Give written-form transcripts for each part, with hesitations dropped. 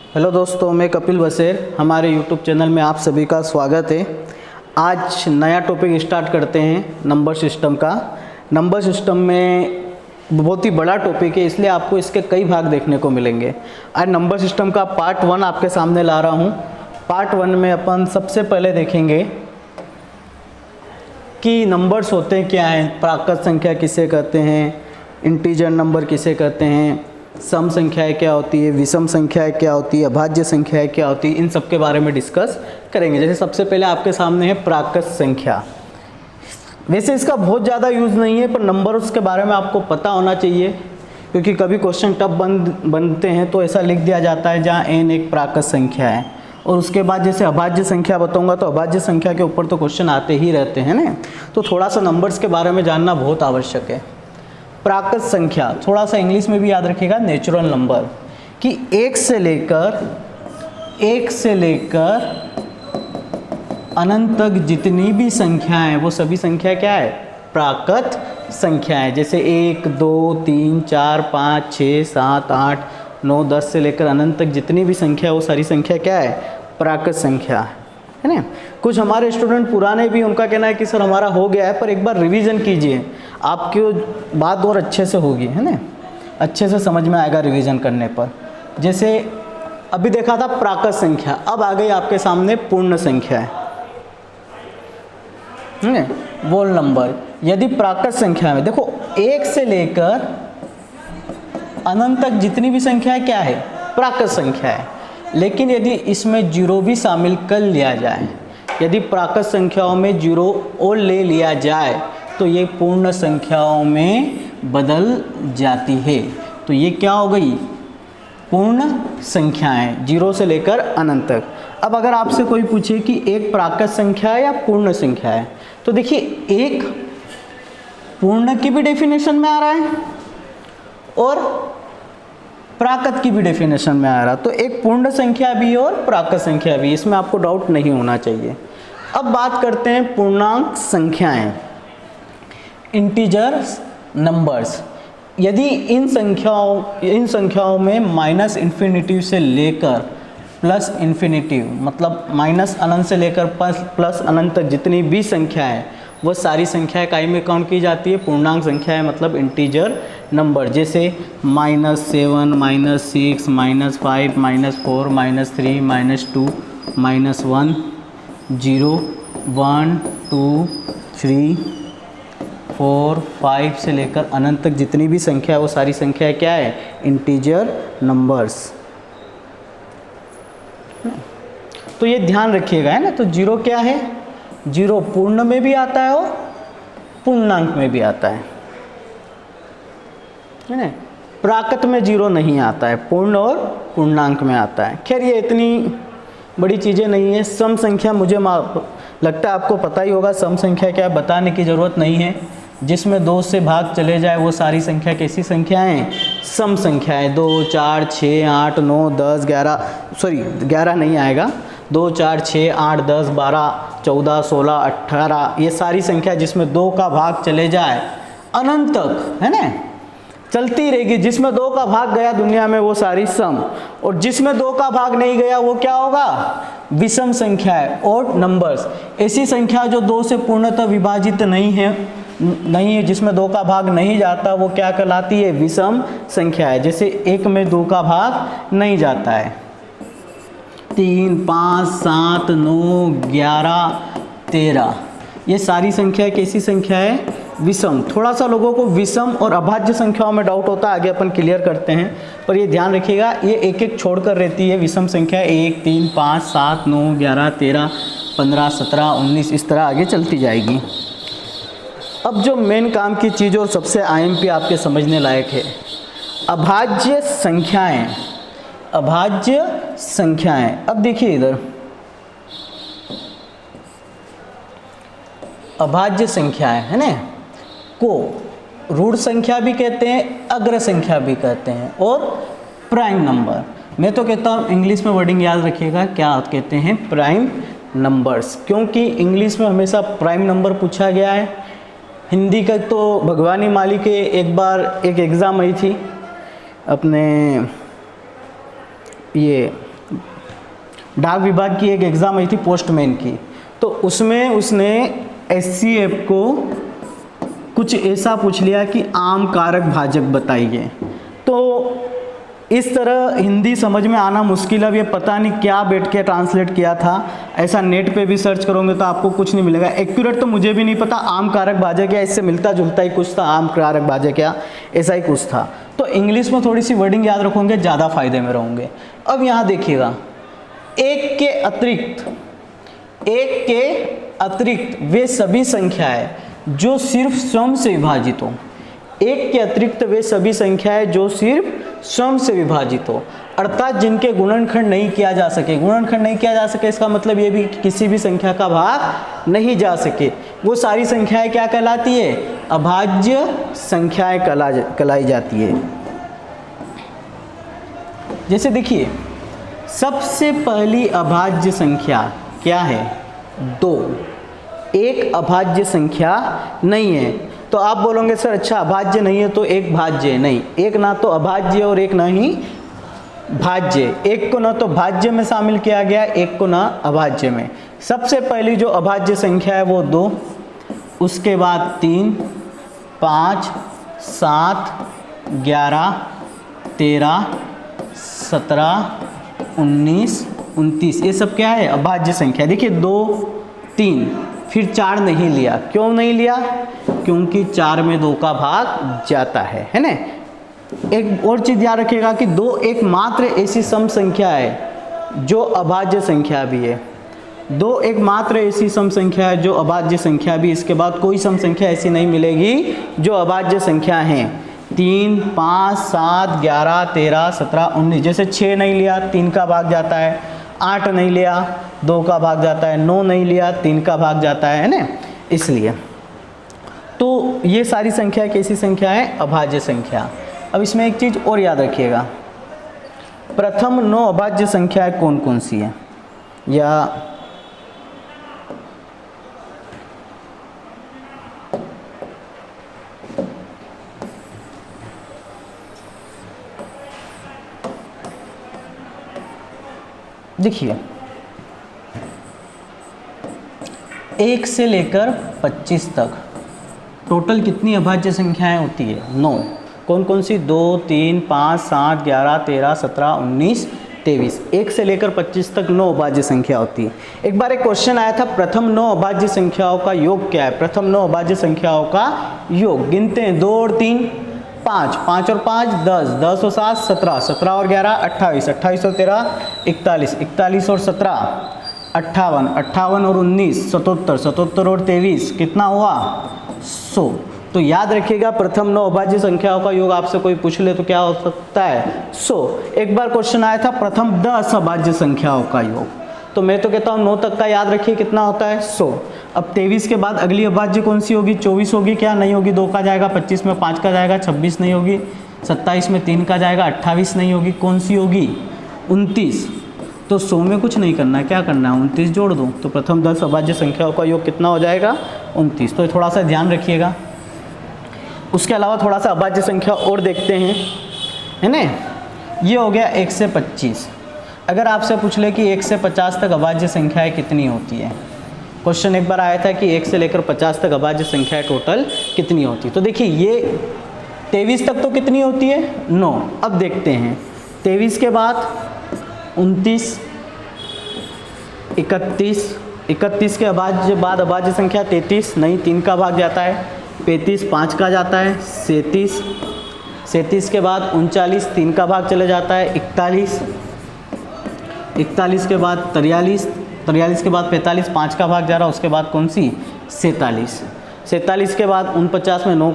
Hello दोस्तों, मैं कपिल बसेर। हमारे यूट्यूब चैनल में आप सभी का स्वागत है। आज नया टॉपिक स्टार्ट करते हैं नंबर सिस्टम का। नंबर सिस्टम में बहुत ही बड़ा टॉपिक है, इसलिए आपको इसके कई भाग देखने को मिलेंगे। आज नंबर सिस्टम का पार्ट 1 आपके सामने ला रहा हूँ। पार्ट 1 में अपन सबसे पहले देखेंगे कि नंबर्स होते क्या हैं, प्राकृत संख्या किसे कहते हैं, इंटीजर नंबर किसे कहते हैं, सम संख्याएं क्या होती है, विषम संख्याएं क्या होती है, अभाज्य संख्याएं क्या होती है, इन सब के बारे में डिस्कस करेंगे। जैसे सबसे पहले आपके सामने है प्राकृत संख्या। वैसे इसका बहुत ज़्यादा यूज़ नहीं है, पर नंबर उसके बारे में आपको पता होना चाहिए, क्योंकि कभी क्वेश्चन टफ बनते हैं तो ऐसा लिख दिया जाता है जहाँ n एक प्राकृत संख्या है। और उसके बाद जैसे अभाज्य संख्या बताऊंगा तो अभाज्य संख्या के ऊपर तो क्वेश्चन आते ही रहते हैं ना, तो थोड़ा सा नंबर्स के बारे में जानना बहुत आवश्यक है। प्राकृत संख्या थोड़ा सा इंग्लिश में भी याद रखिएगा, नेचुरल नंबर, कि एक से लेकर अनंत तक जितनी भी संख्याएं हैं वो सभी संख्या क्या है, प्राकृत संख्याएं। जैसे 1 2 3 4 5 6 7 8 9 10 से लेकर अनंत तक जितनी भी संख्या है वो सारी संख्या क्या है, प्राकृत संख्या है ना। कुछ हमारे स्टूडेंट पुराने भी, उनका कहना है कि सर हमारा हो गया है, पर एक बार रिवीजन कीजिए, आपकी बात और अच्छे से होगी, है ना, अच्छे से समझ में आएगा रिवीजन करने पर। जैसे अभी देखा था प्राकृत संख्या, अब आ गई आपके सामने पूर्ण संख्या है ना, वोल नंबर। यदि प्राकृत संख्या में देखो 1 से लेकर अनंत तक जितनी भी संख्या है क्या है, प्राकृत संख्या है। लेकिन यदि इसमें जीरो भी शामिल कर लिया जाए, यदि प्राकृत संख्याओं में जीरो और ले लिया जाए तो ये पूर्ण संख्याओं में बदल जाती है। तो ये क्या हो गई, पूर्ण संख्याएं, जीरो से लेकर अनंत तक। अब अगर आपसे कोई पूछे कि एक प्राकृत संख्या है या पूर्ण संख्या है, तो देखिए एक पूर्ण की भी डेफिनेशन में आ रहा है और प्राकृत की भी डेफिनेशन में आ रहा, तो एक पूर्ण संख्या भी और प्राकृत संख्या भी, इसमें आपको डाउट नहीं होना चाहिए। अब बात करते हैं पूर्णांक संख्याएं, इंटीजर्स नंबर्स। यदि इन संख्याओं में माइनस इन्फिनिटिव से लेकर प्लस इन्फिनिटिव, मतलब माइनस अनंत से लेकर प्लस अनंत तक जितनी भी संख्या है वो सारी संख्याएं काई में काउंट की जाती है, पूर्णांक संख्या है, मतलब इंटीजर नंबर। जैसे -7 -6 -5 -4 -3 -2 -1 0 1 2 3 4 5 से लेकर अनंत तक जितनी भी संख्या है वो सारी संख्या क्या है, इंटीजर नंबर्स। तो ये ध्यान रखिएगा, है ना। तो जीरो क्या है, जीरो पूर्ण में भी आता है और पूर्णांक में भी आता है ना। प्राकृत में जीरो नहीं आता है, पूर्ण और पूर्णांक में आता है। खैर ये इतनी बड़ी चीज़ें नहीं है। सम संख्या मुझे लगता है आपको पता ही होगा, सम संख्या क्या बताने की ज़रूरत नहीं है। जिसमें 2 से भाग चले जाए वो सारी संख्या कैसी संख्याएं, सम संख्याएं। 2 4 6 8 9 10 11, सॉरी 11 नहीं आएगा, 2 4 6 8 10 12 14 16 18, ये सारी संख्या जिसमें 2 का भाग चले जाए अनंत तक, है ना, चलती रहेगी। जिसमें 2 का भाग गया दुनिया में वो सारी सम, और जिसमें 2 का भाग नहीं गया वो क्या होगा, विषम संख्या है। और नंबर्स ऐसी संख्या जो 2 से पूर्णतः विभाजित नहीं है, जिसमें 2 का भाग नहीं जाता, वो क्या कहलाती है, विषम संख्या है। जैसे 1 में 2 का भाग नहीं जाता है, 3 5 7 9 11 13, ये सारी संख्या कैसी संख्या है, विषम। थोड़ा सा लोगों को विषम और अभाज्य संख्याओं में डाउट होता है, आगे अपन क्लियर करते हैं, पर ये ध्यान रखिएगा ये एक एक छोड़कर रहती है। विषम संख्या 1 3 5 7 9 11 13 15 17 19 इस तरह आगे चलती जाएगी। अब जो मेन काम की चीज़ और सबसे IMP आपके समझने लायक है, अभाज्य संख्याएं। अभाज्य संख्याएं, अब देखिए इधर, अभाज्य संख्याएं है ना, को ऋण संख्या भी कहते हैं, अग्र संख्या भी कहते हैं, और प्राइम नंबर। मैं तो कहता हूँ इंग्लिश में वर्डिंग याद रखिएगा, क्या कहते हैं, प्राइम नंबर्स, क्योंकि इंग्लिश में हमेशा प्राइम नंबर पूछा गया है। हिंदी का तो भगवानी माली के एक बार एक एग्ज़ाम आई थी, अपने ये डाक विभाग की एक एग्ज़ाम आई थी पोस्टमैन की, तो उसमें उसने SCF को कुछ ऐसा पूछ लिया कि आम कारक भाजक बताइए। तो इस तरह हिंदी समझ में आना मुश्किल है। अब ये पता नहीं क्या बैठ के ट्रांसलेट किया था, ऐसा नेट पे भी सर्च करोगे तो आपको कुछ नहीं मिलेगा। एक्यूरेट तो मुझे भी नहीं पता, आम कारक भाजक या इससे मिलता जुलता ही कुछ था, आम कारक भाजक या ऐसा ही कुछ था। तो इंग्लिश में थोड़ी सी वर्डिंग याद रखोगे, ज़्यादा फायदे में रहोगे। अब यहाँ देखिएगा, एक के अतिरिक्त वे सभी संख्याएं जो सिर्फ स्वयं से विभाजित हो। एक के अतिरिक्त वे सभी संख्याएं जो सिर्फ स्वयं से विभाजित हो, अर्थात जिनके गुणनखंड नहीं किया जा सके। गुणनखंड नहीं किया जा सके इसका मतलब ये भी कि किसी भी संख्या का भाग नहीं जा सके, वो सारी संख्याएं क्या कहलाती है? अभाज्य संख्याएं कहलाई जाती है। जैसे देखिए, सबसे पहली अभाज्य संख्या क्या है? 2। एक अभाज्य संख्या नहीं है। तो आप बोलोगे सर अच्छा अभाज्य नहीं है तो एक भाज्य है। नहीं, एक ना तो अभाज्य और एक ना ही भाज्य। एक को ना तो भाज्य में शामिल किया गया, एक को ना अभाज्य में। सबसे पहली जो अभाज्य संख्या है वो 2, उसके बाद 3, 5, 7, 11, 13, 17, 19, 29, ये सब क्या है? अभाज्य संख्या। देखिए 2, 3, फिर 4 नहीं लिया। क्यों नहीं लिया? क्योंकि 4 में 2 का भाग जाता है ना। एक और चीज़ याद रखिएगा कि 2 एकमात्र ऐसी सम संख्या है जो अभाज्य संख्या भी है। 2 एकमात्र ऐसी सम संख्या है जो अभाज्य संख्या भी। इसके बाद कोई सम संख्या ऐसी नहीं मिलेगी जो अभाज्य संख्या है। 3, 5, 7, 11, 13, 17, 19। जैसे 6 नहीं लिया, 3 का भाग जाता है। 8 नहीं लिया, 2 का भाग जाता है। 9 नहीं लिया, 3 का भाग जाता है ना। इसलिए तो ये सारी संख्या कैसी संख्या है? अभाज्य संख्या। अब इसमें एक चीज़ और याद रखिएगा, प्रथम 9 अभाज्य संख्याएं कौन कौन सी है? या देखिए, 1 से लेकर 25 तक टोटल कितनी अभाज्य संख्याएं होती है? 9। कौन कौन सी? 2, 3, 5, 7, 11, 13, 17, 19, 23। 1 से लेकर 25 तक 9 अभाज्य संख्या होती है। एक बार एक क्वेश्चन आया था, प्रथम 9 अभाज्य संख्याओं का योग क्या है? प्रथम 9 अभाज्य संख्याओं का योग गिनते हैं। 2 और 3 5, 5 और 5 10, 10 और 7 17, 17 और 11 28, 28 और 13 41, 41 और 17 58, 58 और 19 77, 77 और 23 कितना हुआ? 100। तो याद रखिएगा, प्रथम 9 अभाज्य संख्याओं का योग आपसे कोई पूछ ले तो क्या हो सकता है? 100। एक बार क्वेश्चन आया था प्रथम 10 अभाज्य संख्याओं का योग, तो मैं तो कहता हूँ 9 तक का याद रखिए, कितना होता है? 100। अब 23 के बाद अगली अभाज्य कौन सी होगी? 24 होगी क्या? नहीं होगी, 2 का जाएगा। 25 में 5 का जाएगा, 26 नहीं होगी। 27 में 3 का जाएगा, 28 नहीं होगी। कौन सी होगी? 29। तो 100 में कुछ नहीं करना है, क्या करना है? 29 जोड़ दो, तो प्रथम 10 अभाज्य संख्याओं का योग कितना हो जाएगा? 29। तो थोड़ा सा ध्यान रखिएगा। उसके अलावा थोड़ा सा अभाज्य संख्या और देखते हैं, है ना। ये हो गया 1 से 25। अगर आपसे पूछ ले कि 1 से 50 तक अभाज्य संख्याएं कितनी होती है? क्वेश्चन एक बार आया था कि 1 से लेकर 50 तक अभाज्य संख्याएं टोटल कितनी होती है। तो देखिए ये 23 तक तो कितनी होती है? 9। अब देखते हैं 23 के बाद 29, 31, 31 के बाद अभाज्य संख्या 33 नहीं, 3 का भाग जाता है। 35 5 का जाता है। 37, 37 के बाद 39 3 का भाग चले जाता है। 41, 41 के बाद 43, 43 के बाद 45 5 का भाग जा रहा है। उसके बाद कौन सी? 47, 47 के बाद 49 में 9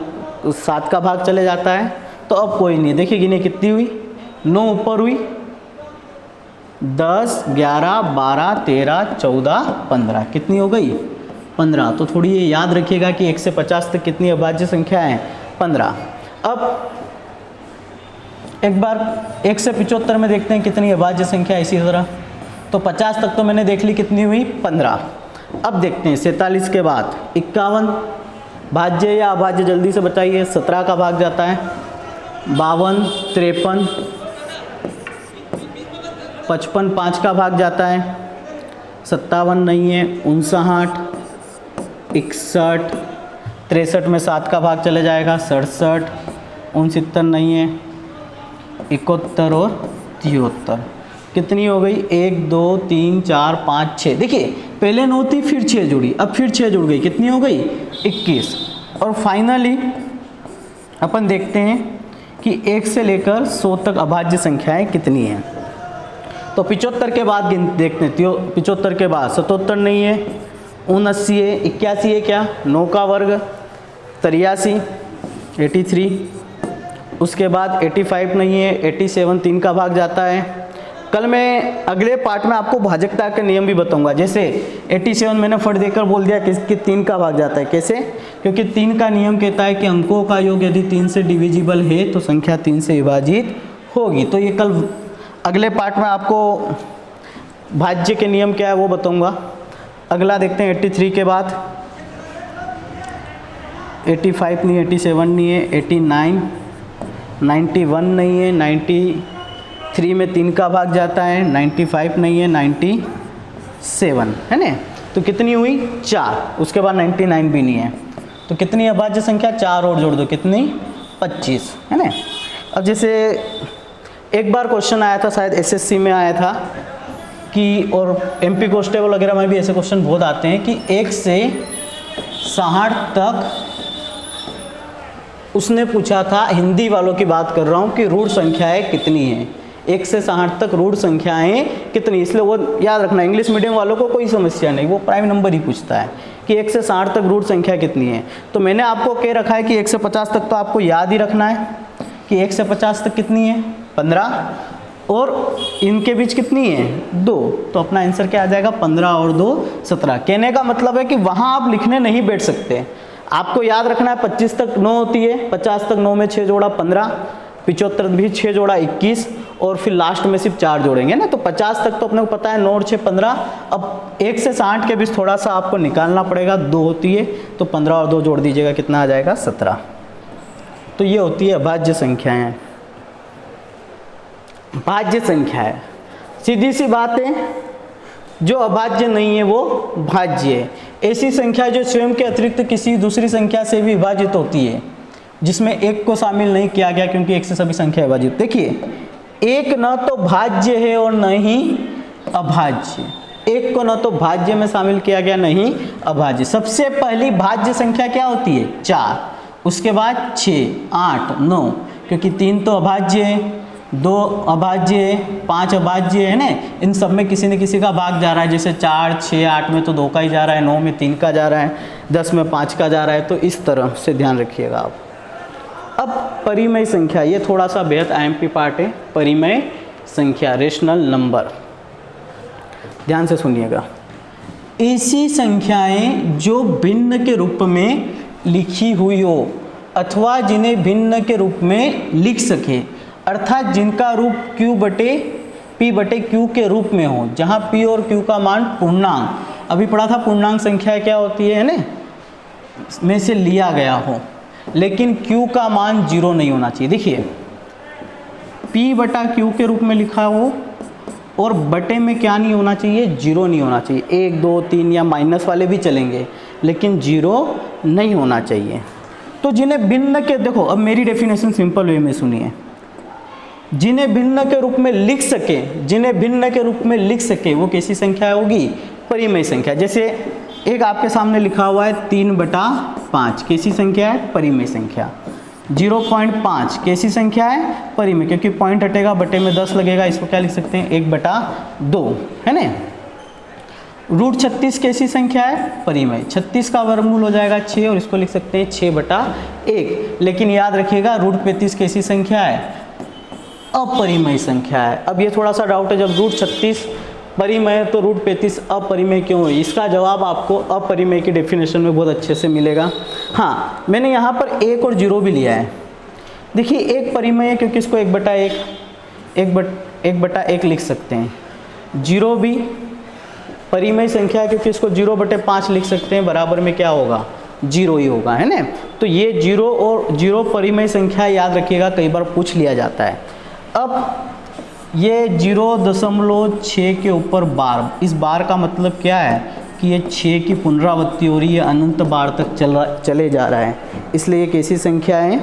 7 का भाग चले जाता है। तो अब कोई नहीं, देखिए गिने कितनी हुई? 9 ऊपर हुई, 10 11 12 13 14 15, कितनी हो गई? 15। तो थोड़ी ये याद रखिएगा कि 1 से 50 तक कितनी अभाज्य संख्या है? 15। अब एक बार 1 से 75 में देखते हैं कितनी अभाज्य संख्या है। इसी तरह तो 50 तक तो मैंने देख ली, कितनी हुई? 15। अब देखते हैं 47 के बाद 51, भाज्य या अभाज्य जल्दी से बताइए। 17 का भाग जाता है। 52, 53, 55 5 का भाग जाता है, 57 नहीं है, 59, 61, 63 में 7 का भाग चले जाएगा, 67, 69 नहीं है, 71 और 73। कितनी हो गई? 1 2 3 4 5 6। देखिए पहले 9 थी, फिर 6 जुड़ी, अब फिर 6 जुड़ गई, कितनी हो गई? 21। और फाइनली अपन देखते हैं कि 1 से लेकर 100 तक अभाज्य संख्याएं कितनी हैं। तो 75 के बाद देखते हैं, 75 के बाद 77 नहीं है, 79 है, 81 है क्या? 9 का वर्ग, 83, 83, उसके बाद 85 नहीं है, 87 3 का भाग जाता है। कल मैं अगले पार्ट में आपको भाजकता के नियम भी बताऊंगा। जैसे 87 मैंने फट देकर बोल दिया कि 3 का भाग जाता है, कैसे? क्योंकि 3 का नियम कहता है कि अंकों का योग यदि 3 से डिविजिबल है तो संख्या 3 से विभाजित होगी। तो ये कल अगले पार्ट में आपको भाज्य के नियम क्या है वो बताऊंगा। अगला देखते हैं 83 के बाद, 85 नहीं, 87 नहीं है, 89, 91 नहीं है, 93 में 3 का भाग जाता है, 95 नहीं है, 97 है ना। तो कितनी हुई? 4। उसके बाद 99 भी नहीं है, तो कितनी अभाज्य संख्या? 4 और जोड़ दो, कितनी? 25 है ना। अब जैसे एक बार क्वेश्चन आया था, शायद एसएससी में आया था कि, और एमपी कांस्टेबल वगैरह में भी ऐसे क्वेश्चन बहुत आते हैं कि 1 से 60 तक उसने पूछा था, हिंदी वालों की बात कर रहा हूँ, कि रूढ़ संख्याएं कितनी हैं। 1 से 60 तक रूढ़ संख्याएं कितनी, इसलिए वो याद रखना। इंग्लिश मीडियम वालों को कोई समस्या नहीं, वो प्राइम नंबर ही पूछता है कि 1 से 60 तक रूढ़ संख्या कितनी है। तो मैंने आपको कह रखा है कि 1 से 50 तक तो आपको याद ही रखना है कि 1 से 50 तक कितनी है? 15, और इनके बीच कितनी है? 2। तो अपना आंसर क्या आ जाएगा? 15 और 2 17। कहने का मतलब है कि वहाँ आप लिखने नहीं बैठ सकते, आपको याद रखना है 25 तक 9 होती है, 50 तक 9 में 6 जोड़ा 15, 75 भी 6 जोड़ा 21, और फिर लास्ट में सिर्फ 4 जोड़ेंगे ना। तो 50 तक तो अपने को पता है, 9 और 6 15। अब 1 से 60 के बीच थोड़ा सा आपको निकालना पड़ेगा, 2 होती है, तो 15 और 2 जोड़ दीजिएगा, कितना आ जाएगा? 17। तो ये होती है अभाज्य संख्याएं। भाज्य संख्या है, सीधी सी बात है, जो अभाज्य नहीं है वो भाज्य है। ऐसी संख्या जो स्वयं के अतिरिक्त किसी दूसरी संख्या से भी विभाजित होती है, जिसमें 1 को शामिल नहीं किया गया, क्योंकि 1 से सभी संख्या विभाजित। देखिए 1 न तो भाज्य है और न ही अभाज्य, 1 को न तो भाज्य में शामिल किया गया, नहीं अभाज्य। सबसे पहली भाज्य संख्या क्या होती है? 4, उसके बाद 6, 8, 9, क्योंकि 3 तो अभाज्य है, 2 अभाज्य है, 5 अभाज्य है ना। इन सब में किसी न किसी का भाग जा रहा है, जैसे 4, 6, 8 में तो 2 का ही जा रहा है, 9 में 3 का जा रहा है, 10 में 5 का जा रहा है। तो इस तरह से ध्यान रखिएगा आप। अब परिमेय संख्या, ये थोड़ा सा बेहद आईएमपी पार्ट है। परिमेय संख्या, रेशनल नंबर, ध्यान से सुनिएगा। ऐसी संख्याएं जो भिन्न के रूप में लिखी हुई हो अथवा जिन्हें भिन्न के रूप में लिख सके, अर्थात जिनका रूप q बटे q के रूप में हो, जहाँ p और q का मान पूर्णांक, अभी पढ़ा था पूर्णांक संख्या क्या होती है ना, में से लिया गया हो, लेकिन q का मान 0 नहीं होना चाहिए। देखिए p बटा q के रूप में लिखा हो और बटे में क्या नहीं होना चाहिए? 0 नहीं होना चाहिए। 1 2 3 या माइनस वाले भी चलेंगे, लेकिन 0 नहीं होना चाहिए। तो जिन्हें भिन्न के, देखो अब मेरी डेफिनेशन सिंपल वे में सुनिए, जिन्हें भिन्न के रूप में लिख सके, जिन्हें भिन्न के रूप में लिख सके वो कैसी संख्या होगी? परिमेय संख्या। जैसे एक आपके सामने लिखा हुआ है 3/5, कैसी संख्या है? परिमेय संख्या। 0.5 कैसी संख्या है? परिमेय, क्योंकि पॉइंट हटेगा, बटे में 10 लगेगा, इसको क्या लिख सकते हैं? 1/2 है ना। रूट 36 कैसी संख्या है? परिमेय। 36 का वर्गमूल हो जाएगा 6, और इसको लिख सकते हैं 6/1। लेकिन याद रखिएगा रूट 35 कैसी संख्या है? अपरिमेय संख्या है। अब ये थोड़ा सा डाउट है, जब रूट 36 परिमेय है तो रूट 35 अपरिमेय क्यों है? इसका जवाब आपको अपरिमेय की डेफिनेशन में बहुत अच्छे से मिलेगा। हाँ, मैंने यहाँ पर 1 और 0 भी लिया है। देखिए 1 परिमेय है क्योंकि इसको 1/1 लिख सकते हैं। 0 भी परिमेय संख्या है क्योंकि इसको 0/5 लिख सकते हैं, बराबर में क्या होगा? 0 ही होगा, है ना। तो ये 0 और 0 परिमेय संख्या याद रखिएगा, कई बार पूछ लिया जाता है। अब ये 0.6 के ऊपर बार, इस बार का मतलब क्या है कि ये 6 की पुनरावृत्ति हो रही है, अनंत बार तक चले जा रहा है, इसलिए ये कैसी संख्या है,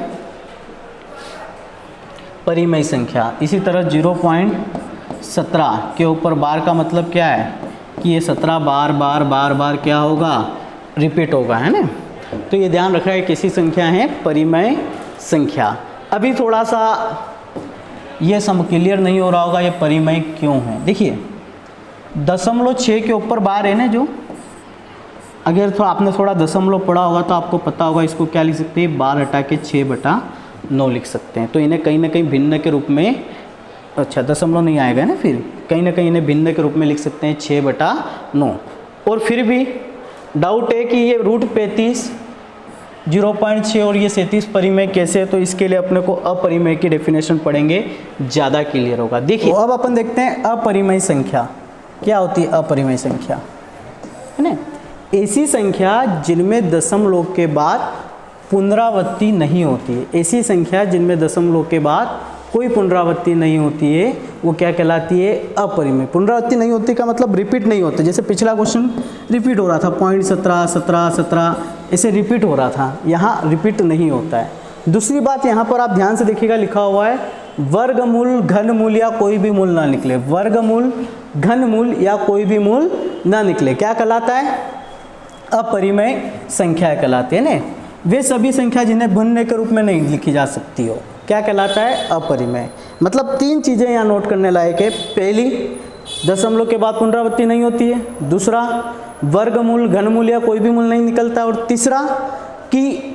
परिमेय संख्या। इसी तरह 0.17 के ऊपर बार का मतलब क्या है कि ये 17 बार बार बार बार क्या होगा, रिपीट होगा, है ना। तो ये ध्यान रखना है कैसी संख्या है, परिमेय संख्या। अभी थोड़ा सा ये सम क्लियर नहीं हो रहा होगा ये परिमेय क्यों है। देखिए 0.6 के ऊपर बार है ना, जो अगर थोड़ा आपने थोड़ा दशमलव पढ़ा होगा तो आपको पता होगा इसको क्या लिख सकते हैं, बार हटा के 6/9 लिख सकते हैं। तो इन्हें कहीं ना कहीं भिन्न के रूप में, अच्छा दशमलव नहीं आएगा ना, फिर कहीं ना कहीं इन्हें भिन्न के रूप में लिख सकते हैं 6/9। और फिर भी डाउट है कि ये √35, 0.6 और ये 37 परिमेय कैसे है, तो इसके लिए अपने को अपरिमेय की डेफिनेशन पढ़ेंगे, ज़्यादा क्लियर होगा। देखिए अब अपन देखते हैं अपरिमेय संख्या क्या होती है। अपरिमेय संख्या है ना, ऐसी संख्या जिनमें दशमलव के बाद पुनरावृत्ति नहीं होती है, ऐसी संख्या जिनमें दशमलव के बाद कोई पुनरावृत्ति नहीं होती है, वो क्या कहलाती है, अपरिमेय। पुनरावृत्ति नहीं होती का मतलब रिपीट नहीं होते, जैसे पिछला क्वेश्चन रिपीट हो रहा था 0.17 17 17 ऐसे रिपीट हो रहा था, यहाँ रिपीट नहीं होता है। दूसरी बात यहाँ पर आप ध्यान से देखिएगा, लिखा हुआ है वर्गमूल, घनमूल या कोई भी मूल ना निकले। वर्गमूल, घनमूल या कोई भी मूल ना निकले क्या कहलाता है, अपरिमेय संख्या कहलाती है ना। वे सभी संख्या जिन्हें भिन्न के रूप में नहीं लिखी जा सकती हो, क्या कहलाता है, अपरिमेय। मतलब 3 चीज़ें यहाँ नोट करने लायक है। पहली, दशमलव के बाद पुनरावृत्ति नहीं होती है। दूसरा, वर्गमूल, घनमूल या कोई भी मूल नहीं निकलता। और तीसरा कि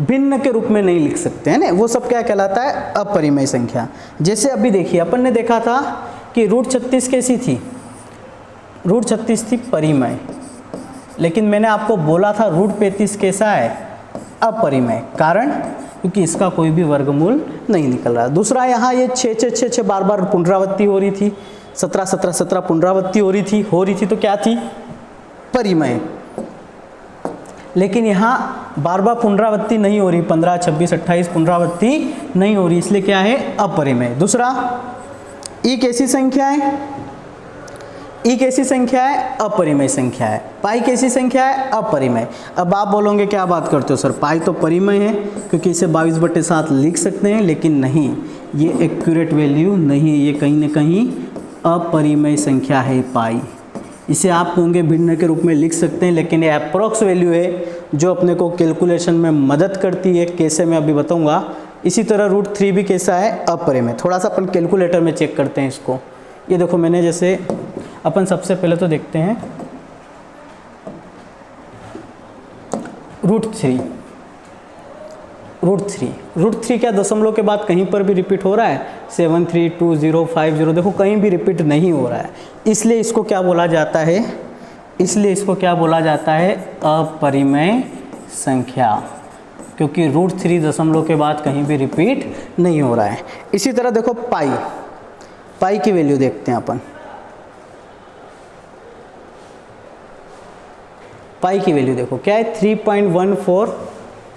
भिन्न के रूप में नहीं लिख सकते हैं ना, वो सब क्या कहलाता है, अपरिमेय संख्या। जैसे अभी देखिए अपन ने देखा था कि √36 कैसी थी, √36 थी परिमेय, लेकिन मैंने आपको बोला था √35 कैसा है, अपरिमेय। कारण क्योंकि इसका कोई भी वर्गमूल नहीं निकल रहा। दूसरा, यहाँ ये 6 बार बार पुनरावृत्ति हो रही थी, 17 पुनरावृत्ति हो रही थी तो क्या थी, परिमेय। लेकिन यहाँ बार बार पुनरावृत्ति नहीं हो रही, 15 26 28 पुनरावृत्ति नहीं हो रही, इसलिए क्या है, अपरिमेय। दूसरा, ई कैसी संख्या है, ई कैसी संख्या है, अपरिमेय संख्या है। पाई कैसी संख्या है, अपरिमेय। अब आप बोलोगे क्या बात करते हो सर, पाई तो परिमेय है क्योंकि इसे 22/7 लिख सकते हैं, लेकिन नहीं, ये एक्यूरेट वैल्यू नहीं है, ये कहीं ना कहीं अपरिमेय संख्या है पाई। इसे आप कहोगे भिन्न के रूप में लिख सकते हैं, लेकिन ये अप्रोक्स वैल्यू है जो अपने को कैलकुलेशन में मदद करती है। कैसे, मैं अभी बताऊँगा। इसी तरह √3 भी कैसा है, अपरिमेय। थोड़ा सा अपन कैलकुलेटर में चेक करते हैं इसको। ये देखो मैंने जैसे अपन सबसे पहले तो देखते हैं √3 क्या दशमलव के बाद कहीं पर भी रिपीट हो रहा है, 7 3 2 0 5 0, देखो कहीं भी रिपीट नहीं हो रहा है, इसलिए इसको क्या बोला जाता है, अपरिमेय संख्या, क्योंकि √3 दशमलव के बाद कहीं भी रिपीट नहीं हो रहा है। इसी तरह देखो पाई की वैल्यू देखते हैं अपन। पाई की वैल्यू देखो क्या है, 3.14,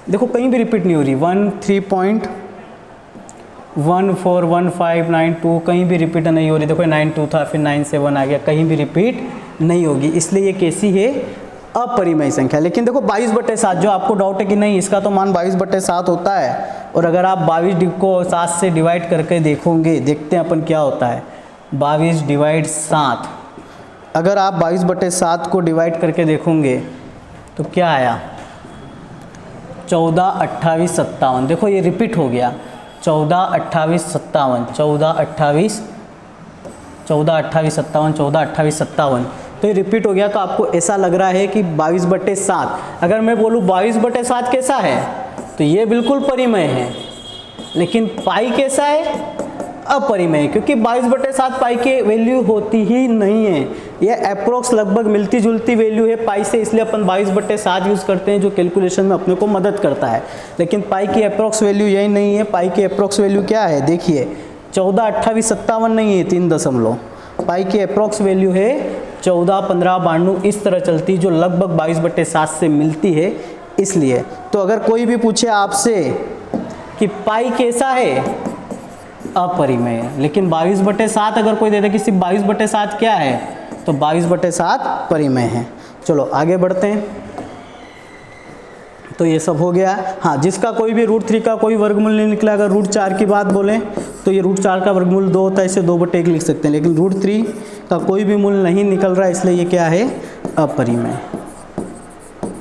देखो कहीं भी रिपीट नहीं हो रही, 3.141592 कहीं भी रिपीट नहीं हो रही। देखो 92 था, फिर 97 आ गया, कहीं भी रिपीट नहीं होगी, इसलिए ये कैसी है, अपरिमेय संख्या। लेकिन देखो 22/7, जो आपको डाउट है कि नहीं इसका तो मान 22/7 होता है, और अगर आप 22 को 7 से डिवाइड करके देखोगे, देखते हैं अपन क्या होता है, 22/7, अगर आप 22/7 को डिवाइड करके देखोगे तो क्या आया, 14 28 57, देखो ये रिपीट हो गया, 14 28 57, 14 28 57, तो ये रिपीट हो गया। तो आपको ऐसा लग रहा है कि 22/7, अगर मैं बोलूँ 22/7 कैसा है, तो ये बिल्कुल परिमेय है, लेकिन पाई कैसा है, अपरिमेय, क्योंकि 22/7 पाई की वैल्यू होती ही नहीं है, ये अप्रोक्स लगभग मिलती जुलती वैल्यू है पाई से, इसलिए अपन 22/7 यूज़ करते हैं, जो कैलकुलेशन में अपने को मदद करता है। लेकिन पाई की अप्रोक्स वैल्यू यही नहीं है। पाई की अप्रोक्स वैल्यू क्या है, देखिए 14 28 57 नहीं है, 3 दशमलव। पाई की अप्रोक्स वैल्यू है 14 15 92, इस तरह चलती, जो लगभग 22/7 से मिलती है, इसलिए। तो अगर कोई भी पूछे आपसे कि पाई कैसा है, अपरिमेय है। लेकिन 22/7 अगर कोई दे दे कि सिर्फ 22/7 क्या है, तो 22/7 परिमेय है। चलो आगे बढ़ते हैं। तो ये सब हो गया। हाँ, जिसका कोई भी √3 का कोई वर्गमूल नहीं निकला, अगर √4 की बात बोलें तो ये √4 का वर्गमूल 2 होता है, इसे 2/1 लिख सकते हैं। लेकिन √3 का कोई भी मूल नहीं निकल रहा है, इसलिए ये क्या है, अपरिमेय।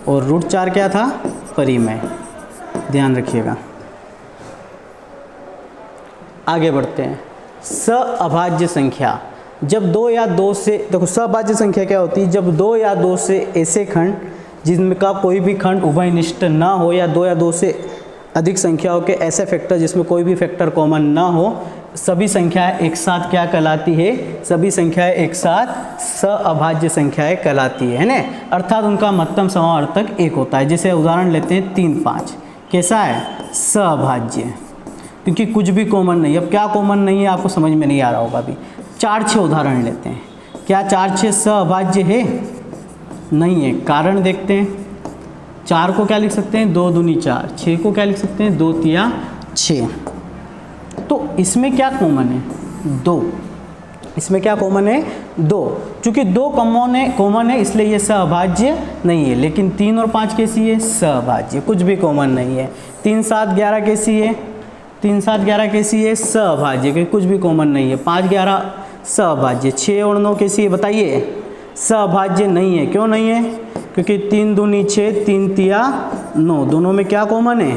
और √4 क्या था, परिमेय, ध्यान रखिएगा। आगे बढ़ते हैं। सअभाज्य संख्या, जब 2 या 2 से, देखो सअभाज्य संख्या क्या होती है, जब 2 या 2 से ऐसे खंड जिनका कोई भी खंड उभयनिष्ठ ना हो, या 2 या 2 से अधिक संख्याओं के ऐसे फैक्टर जिसमें कोई भी फैक्टर कॉमन ना हो, सभी संख्याएं एक साथ क्या कहलाती है, सभी संख्याएं एक साथ सअभाज्य संख्याएं कहलाती है ना। अर्थात उनका महत्तम समावर्तक 1 होता है। जैसे उदाहरण लेते हैं 3, 5, कैसा है, सअभाज्य, क्योंकि कुछ भी कॉमन नहीं। अब क्या कॉमन नहीं है आपको समझ में नहीं आ रहा होगा अभी। 4, 6 उदाहरण लेते हैं। क्या 4, 6 सअभाज्य है, नहीं है। कारण देखते हैं। 4 को क्या लिख सकते हैं, 2 दूनी 4, 6 को क्या लिख सकते हैं, 2 तिया 6। तो इसमें क्या कॉमन है, 2। इसमें क्या कॉमन है, 2। चूंकि 2 कॉमन है इसलिए ये सअभाज्य नहीं है। लेकिन 3 और 5 कैसी है, सअभाज्य, कुछ भी कॉमन नहीं है। 3, 7, 11 कैसी है, 3, 7, 11 कैसी है, सअभाज्य, क्योंकि कुछ भी कॉमन नहीं है। 5, 11 सअभाज्य। 6 और 9 कैसी है, बताइए, सअभाज्य नहीं है। क्यों नहीं है, क्योंकि 3 दूनी 6, 3 तिया 9, दोनों में क्या कॉमन है,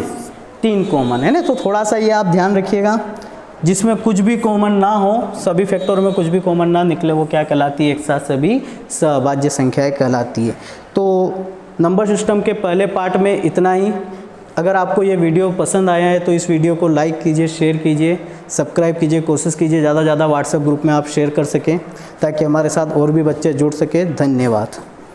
3 कॉमन है ना। तो थोड़ा सा ये आप ध्यान रखिएगा, जिसमें कुछ भी कॉमन ना हो, सभी फैक्टरों में कुछ भी कॉमन ना निकले, वो क्या कहलाती है, एक साथ सभी सअभाज्य संख्याएं कहलाती है। तो नंबर सिस्टम के पहले पार्ट में इतना ही। अगर आपको ये वीडियो पसंद आया है तो इस वीडियो को लाइक कीजिए, शेयर कीजिए, सब्सक्राइब कीजिए, कोशिश कीजिए ज़्यादा से ज़्यादा व्हाट्सएप ग्रुप में आप शेयर कर सकें, ताकि हमारे साथ और भी बच्चे जुड़ सकें। धन्यवाद।